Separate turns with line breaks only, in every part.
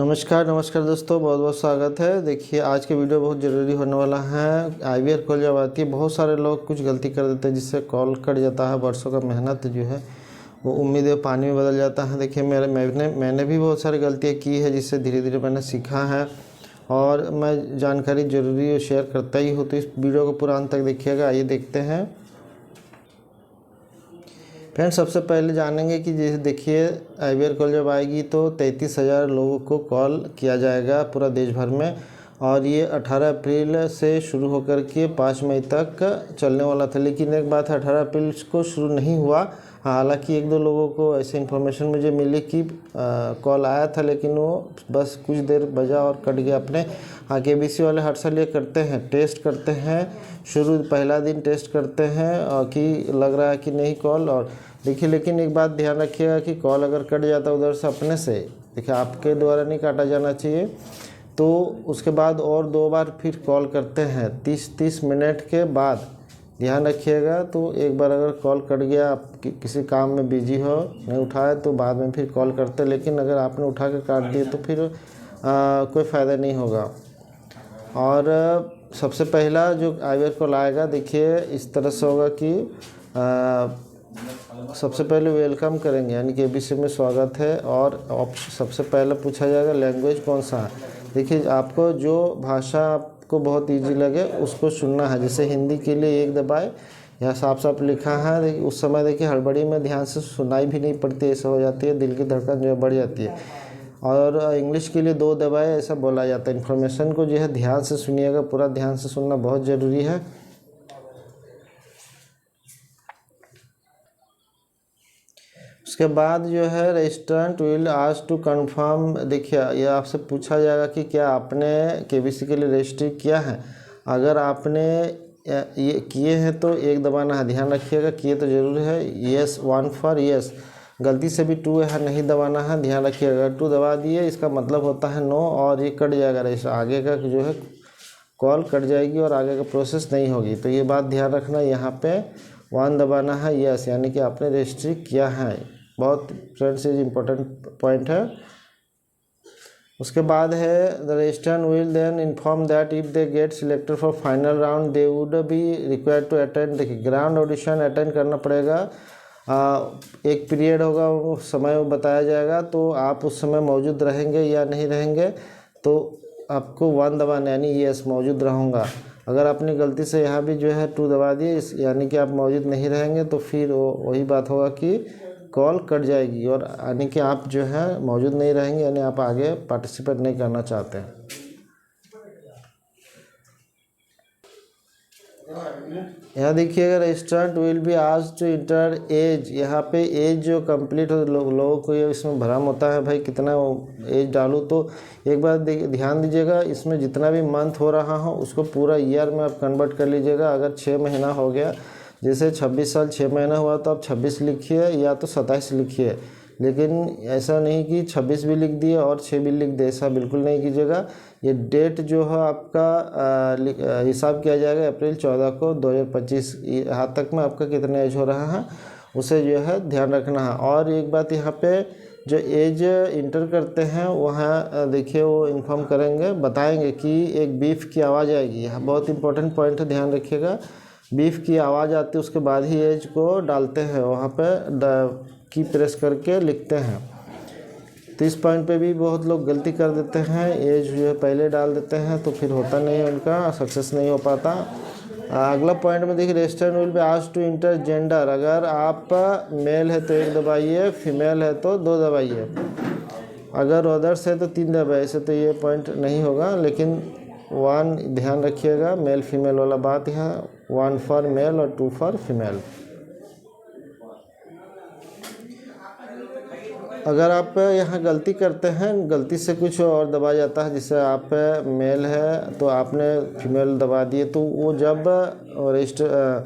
नमस्कार दोस्तों, बहुत बहुत स्वागत है। देखिए आज के वीडियो बहुत ज़रूरी होने वाला है। आईवीआर कॉल जब आती है, बहुत सारे लोग कुछ गलती कर देते हैं जिससे कॉल कट जाता है। वर्षों का मेहनत जो है वो उम्मीदें पानी में बदल जाता है। देखिए मैंने भी बहुत सारी गलतियाँ की है जिससे धीरे धीरे मैंने सीखा है और मैं जानकारी ज़रूरी शेयर करता ही हूँ। तो इस वीडियो को पूरा अंत तक देखिएगा। आइए देखते हैं फ्रेंड्स। सबसे पहले जानेंगे कि जैसे देखिए आईवीआर कॉल जब आएगी तो 33,000 लोगों को कॉल किया जाएगा पूरा देश भर में, और ये 18 अप्रैल से शुरू होकर के 5 मई तक चलने वाला था। लेकिन एक बात है, 18 अप्रैल को शुरू नहीं हुआ। हालांकि एक दो लोगों को ऐसे इन्फॉर्मेशन मुझे मिली कि कॉल आया था, लेकिन वो बस कुछ देर बजा और कट गया अपने। हाँ, केबीसी वाले हर साल ये करते हैं, टेस्ट करते हैं। शुरू पहला दिन टेस्ट करते हैं कि लग रहा है कि नहीं कॉल। और देखिए लेकिन एक बात ध्यान रखिएगा कि कॉल अगर कट जाता है उधर से अपने से, देखिए आपके द्वारा नहीं काटा जाना चाहिए, तो उसके बाद और 2 बार फिर कॉल करते हैं 30 मिनट के बाद। ध्यान रखिएगा। तो एक बार अगर कॉल कट गया, आप किसी काम में बिजी हो, नहीं उठाए, तो बाद में फिर कॉल करते। लेकिन अगर आपने उठा के काट दिए तो फिर कोई फ़ायदा नहीं होगा। और सबसे पहला जो आईवीआर कॉल आएगा, देखिए इस तरह से होगा कि सबसे पहले वेलकम करेंगे, यानी कि एबीसी में स्वागत है। और सबसे पहले पूछा जाएगा लैंग्वेज कौन सा है। देखिए आपको जो भाषा आपको बहुत इजी लगे उसको चुनना है। जैसे हिंदी के लिए 1 दबाए, यहाँ साफ साफ लिखा है। देखिए उस समय देखिए हड़बड़ी में ध्यान से सुनाई भी नहीं पड़ती, ऐसा हो जाती है, दिल की धड़कन जो है बढ़ जाती है। और इंग्लिश के लिए 2 दबाए, ऐसा बोला जाता है। इन्फॉर्मेशन को जो है ध्यान से सुनिएगा, पूरा ध्यान से सुनना बहुत ज़रूरी है। उसके बाद जो है रेजिस्ट्रेंट विल आस्क टू कंफर्म। देखिए ये आपसे पूछा जाएगा कि क्या आपने केबीसी के लिए रजिस्ट्री किया है। अगर आपने ये किए हैं तो 1 दबाना है। ध्यान रखिएगा, किए तो ज़रूर है। Yes 1 for yes. गलती से भी 2 है नहीं दबाना है। ध्यान रखिएगा, 2 दबा दिए इसका मतलब होता है नो, और ये कट जाएगा रजिस्टर। आगे का जो है कॉल कट जाएगी और आगे का प्रोसेस नहीं होगी। तो ये बात ध्यान रखना। यहाँ पे 1 दबाना है, यस, यानी कि आपने रजिस्ट्री किया है। बहुत फ्रेंड्स ये इम्पोर्टेंट पॉइंट है। उसके बाद है the registrant will then inform that if they get selected for final round they would be required to attend. देखिए ग्राउंड ऑडिशन अटेंड करना पड़ेगा। एक पीरियड होगा, वो समय बताया जाएगा, तो आप उस समय मौजूद रहेंगे या नहीं रहेंगे। तो आपको 1 दबाना, यानी यस मौजूद रहूँगा। अगर अपनी गलती से यहाँ भी जो है 2 दबा दिए, यानी कि आप मौजूद नहीं रहेंगे, तो फिर वही बात होगा कि कॉल कट जाएगी, और यानी कि आप जो है मौजूद नहीं रहेंगे, यानी आप आगे पार्टिसिपेट नहीं करना चाहते हैं। यहाँ देखिएगा registrant will be asked to enter age. यहाँ पे एज जो कंप्लीट हो, लोगों को ये इसमें भ्रम होता है भाई कितना एज डालूँ। तो एक बार ध्यान दीजिएगा, इसमें जितना भी मंथ हो रहा हो उसको पूरा ईयर में आप कन्वर्ट कर लीजिएगा। अगर 6 महीना हो गया, जैसे 26 साल 6 महीना हुआ, तो आप 26 लिखिए या तो 27 लिखिए। लेकिन ऐसा नहीं कि 26 भी लिख दिए और 6 भी लिख दे, ऐसा बिल्कुल नहीं कीजिएगा। ये डेट जो है आपका हिसाब किया जाएगा अप्रैल 14 को 2025 यहाँ तक में आपका कितना एज हो रहा है उसे जो है ध्यान रखना है। और एक बात यहाँ पे जो एज इंटर करते हैं वहाँ देखिए वो इन्फॉर्म करेंगे, बताएंगे कि एक बीफ की आवाज़ आएगी। यह बहुत इंपॉर्टेंट पॉइंट है, ध्यान रखिएगा। बीफ की आवाज़ आती है, उसके बाद ही एज को डालते हैं, वहाँ पे की प्रेस करके लिखते हैं। तो इस पॉइंट पे भी बहुत लोग गलती कर देते हैं, एज जो है पहले डाल देते हैं, तो फिर होता नहीं है, उनका सक्सेस नहीं हो पाता। अगला पॉइंट में देखिए registrant will be asked to enter gender. अगर आप मेल है तो 1 दबाइए, फीमेल है तो 2 दबाइए, अगर अदर्स है तो 3 दबाइए। ऐसे तो ये पॉइंट नहीं होगा, लेकिन 1 ध्यान रखिएगा, मेल फीमेल वाला बात है। 1 फॉर मेल और 2 फॉर फीमेल। अगर आप यहाँ गलती करते हैं, गलती से कुछ और दबा जाता है, जैसे आप मेल है तो आपने फीमेल दबा दिए, तो वो जब रजिस्टर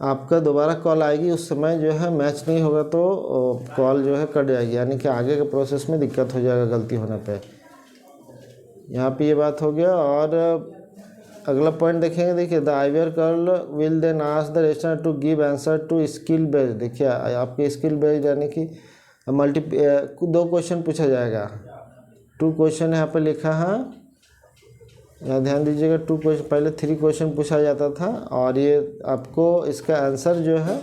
आपका दोबारा कॉल आएगी उस समय जो है मैच नहीं होगा, तो कॉल जो है कट जाएगी, यानी कि आगे के प्रोसेस में दिक्कत हो जाएगा गलती होने पे। यहाँ पे ये बात हो गया। और अगला पॉइंट देखेंगे, देखिए the IVR call will then ask the registrant to give answer to skill based. देखिए आपके स्किल बेस्ड यानी कि 2 क्वेश्चन पूछा जाएगा। 2 क्वेश्चन यहाँ पे लिखा है, यहाँ ध्यान दीजिएगा। 2 क्वेश्चन, पहले 3 क्वेश्चन पूछा जाता था और ये आपको इसका आंसर जो है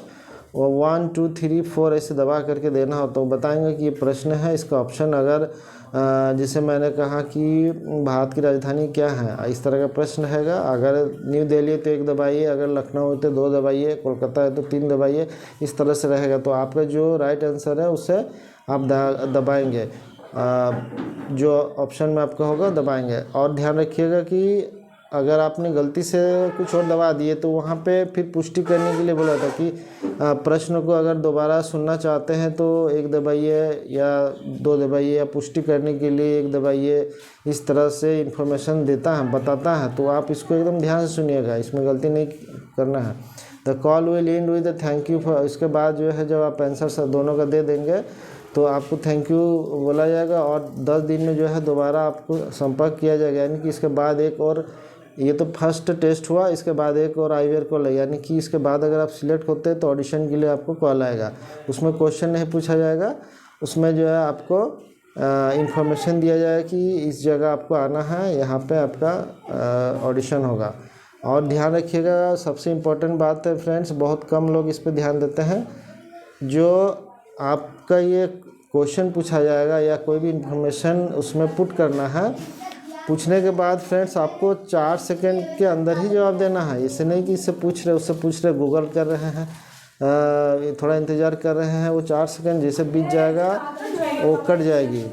वो 1 2 3 4 ऐसे दबा करके देना हो। तो बताएंगे कि ये प्रश्न है, इसका ऑप्शन अगर जिसे मैंने कहा कि भारत की राजधानी क्या है, इस तरह का प्रश्न रहेगा। अगर न्यू दिल्ली है तो 1 दबाइए, अगर लखनऊ है तो 2 दबाइए, कोलकाता है तो 3 दबाइए, इस तरह से रहेगा। तो आपका जो राइट आंसर है उसे आप दबाएंगे, जो ऑप्शन में आपका होगा दबाएंगे। और ध्यान रखिएगा कि अगर आपने गलती से कुछ और दबा दिए तो वहाँ पे फिर पुष्टि करने के लिए बोला था कि प्रश्न को अगर दोबारा सुनना चाहते हैं तो 1 दबाइए या 2 दबाइए, या पुष्टि करने के लिए 1 दबाइए। इस तरह से इन्फॉर्मेशन देता है, बताता है। तो आप इसको एकदम ध्यान से सुनिएगा, इसमें गलती नहीं करना है। The call will and with the thank you for, इसके बाद जो है जब आप आंसर दोनों का दे देंगे तो आपको थैंक यू बोला जाएगा और 10 दिन में जो है दोबारा आपको संपर्क किया जाएगा। यानी कि इसके बाद एक और, ये तो फर्स्ट टेस्ट हुआ, इसके बाद एक और आईवीआर कॉल है। यानी कि इसके बाद अगर आप सिलेक्ट होते हैं तो ऑडिशन के लिए आपको कॉल आएगा। उसमें क्वेश्चन नहीं पूछा जाएगा, उसमें जो है आपको इन्फॉर्मेशन दिया जाएगा कि इस जगह आपको आना है, यहाँ पे आपका ऑडिशन होगा। और ध्यान रखिएगा, सबसे इम्पोर्टेंट बात है फ्रेंड्स, बहुत कम लोग इस पर ध्यान देते हैं। जो आपका ये क्वेश्चन पूछा जाएगा या कोई भी इन्फॉर्मेशन उसमें पुट करना है, पूछने के बाद फ्रेंड्स आपको 4 सेकंड के अंदर ही जवाब देना है। इससे नहीं कि इससे पूछ रहे उससे पूछ रहे, गूगल कर रहे हैं, थोड़ा इंतज़ार कर रहे हैं, वो 4 सेकंड जैसे बीत जाएगा वो कट जाएगी।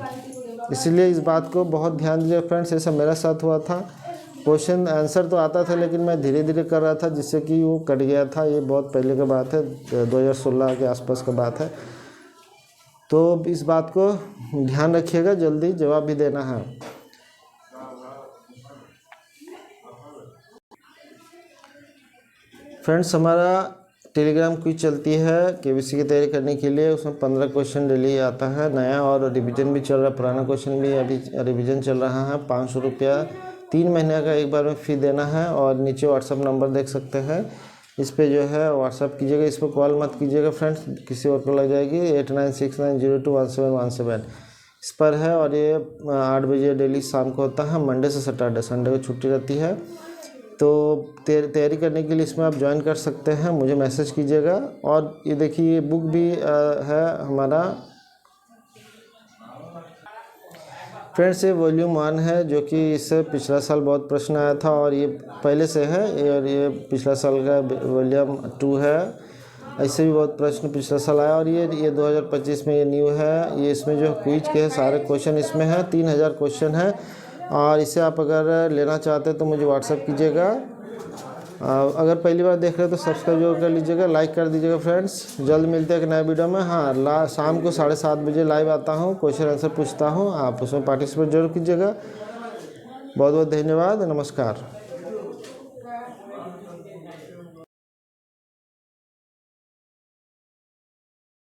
इसलिए इस बात को बहुत ध्यान दीजिए फ्रेंड्स। ऐसा मेरे साथ हुआ था, क्वेश्चन आंसर तो आता था लेकिन मैं धीरे धीरे कर रहा था जिससे कि वो कट गया था। ये बहुत पहले की बात है, 2016 के आसपास का बात है। तो इस बात को ध्यान रखिएगा, जल्दी जवाब भी देना है। फ्रेंड्स, हमारा टेलीग्राम क्विज चलती है केबीसी की तैयारी करने के लिए। उसमें 15 क्वेश्चन डेली आता है नया, और रिवीजन भी चल रहा है, पुराना क्वेश्चन भी अभी रिवीजन चल रहा है। 500 रुपया 3 महीने का एक बार में फ़ी देना है। और नीचे व्हाट्सअप नंबर देख सकते हैं, इस पे जो है व्हाट्सअप कीजिएगा, इस पर कॉल मत कीजिएगा फ्रेंड्स, किसी और को लग जाएगी। 8969021717 इस पर है। और ये 8 बजे डेली शाम को होता है, मंडे से सैटरडे, संडे को छुट्टी रहती है। तो तैयारी करने के लिए इसमें आप ज्वाइन कर सकते हैं, मुझे मैसेज कीजिएगा। और ये देखिए, ये बुक भी है हमारा फ्रेंड्स, ये वॉल्यूम 1 है, जो कि इससे पिछला साल बहुत प्रश्न आया था और ये पहले से है। और ये पिछला साल का वॉल्यूम 2 है, ऐसे भी बहुत प्रश्न पिछला साल आया। और ये 2025 में ये न्यू है। ये इसमें जो क्विज के सारे क्वेश्चन इसमें है, 3000 क्वेश्चन है। और इसे आप अगर लेना चाहते हैं तो मुझे व्हाट्सअप कीजिएगा। अगर पहली बार देख रहे हो तो सब्सक्राइब जरूर कर लीजिएगा, लाइक कर दीजिएगा फ्रेंड्स। जल्द मिलते हैं एक नए वीडियो में। हाँ, शाम को 7:30 बजे लाइव आता हूँ, क्वेश्चन आंसर पूछता हूँ, आप उसमें पार्टिसिपेट जरूर कीजिएगा। बहुत बहुत धन्यवाद, नमस्कार।